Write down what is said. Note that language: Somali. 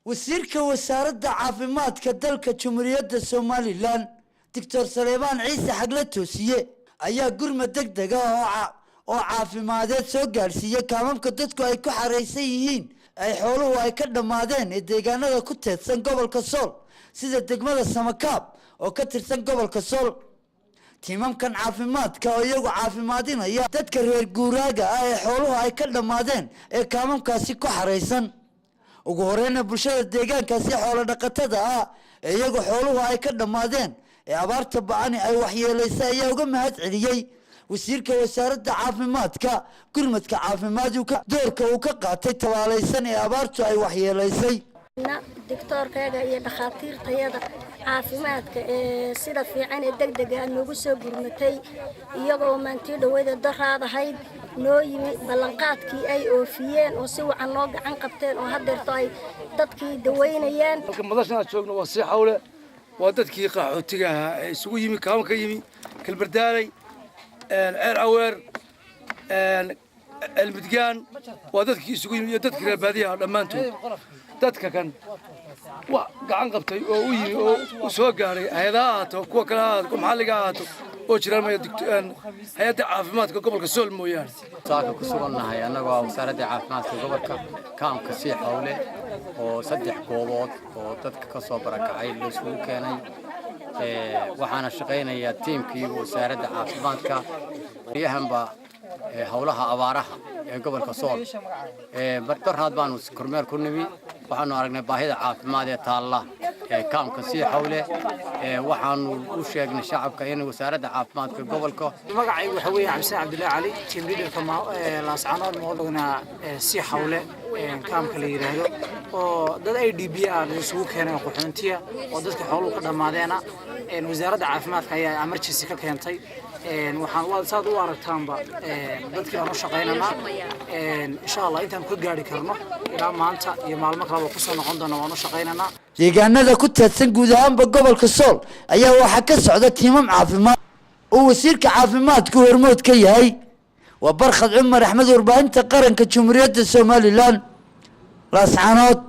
wasiirka wasaaradda caafimaadka dalka Jamhuuriyadda Somaliland Dr. Saleebaan Ciise Xagle Toosiye ayaa gurmad degdeg ah oo caafimadeed soo gaarsiiyay kaamamka dadku ay ku xareysan yihiin ay xooluhu ay ka dhamaadeen ee deegaanada ku teedsan gobolka Sool sida degmada Samakaab oo ka tirsan gobolka Sool tiimamkan caafimaadka oo iyagu caafimaadinaya dadka reer guuraaga ah ee xooluhu ay ka dhamaadeen ee kaamamkaasi ku xareysan ugu horeeyna bulshada deegaankaasi xoolo dhaqatada ah ee iyagu xooluhu ay ka dhamaadeen ee abaarta ba'ani ay waxyeeleysay ayaa uga mahad celiyay wasiirka wasaaradda caafimaadka gurmadka caafimaadka doorka uu ka qaatay tabaalaysan ee abaartu ay waxyeeleysay دكتوركاga iyo dhakhaatiirtayada caafimaadka ee sida fiican ee degdeg ah noogu soo gurmatay iyagoo maantii dhaweeda daraadahayd noo yimi ballanqaadkii ay oofiyeen oo si wacan loo gacan qabteen oo hadeerto ay dadkii daweynayaan madashana joogno waa si xawle waa dadkii qaxootiga ah ee isugu yimi kaamka yimi kalbardaalay ceer aweer المدجان ودتك يسوي يدتك البادية لما أنتم دتك كان وقعن قبتي أو وسوقاري هذا وكوكلات ومحلقات وشرا ما يدكتور هي عافمات قبل كسول مويان صاحب كسولنا هي أنا وسارة عافمات قبل كام كسيح حوله وصدق قوات ودتك كصبر كعيل لسوق كاني وحنا شقينا يا تيم كي وسارة عافمات كيهم با hawlaha abaaraha ee gobolka Sool bartar hadbaan kormeer ku nimi waxaanu aragnay baahida caafimaad ee taalla ee kaamka si xawle waxaanu u sheegnay shacabka in wasaaradda caafimaadka gobolka magacaygu waxa weeye Cabsi Cabdullaahi Cali team leader ma laascanood moodogna si xawle kaamka la yiraahdo oo dad IDP ah isugu keenay qaxoontiya oo dadka xooluhu ka dhamaadeen wasaaradda caafimaadka ayaa emergency ka keentay waxaan wada saad u aragtaanba dadkii aan u shaqeynaa insha Allah intaan ku gaari karno ilaa maanta iyo maalmo kale oo ku soo noqon doona waan u shaqeynaa deegaanada ku teedsan guud ahaanba gobolka Sool ayaa waxa ka socda tiimam caafimaad oo wasiirka caafimaadku hormood ka yahay waa Barkhad Cumar Axmed warbaahinta qaranka Jamhuuriyadda Somaliland laascanood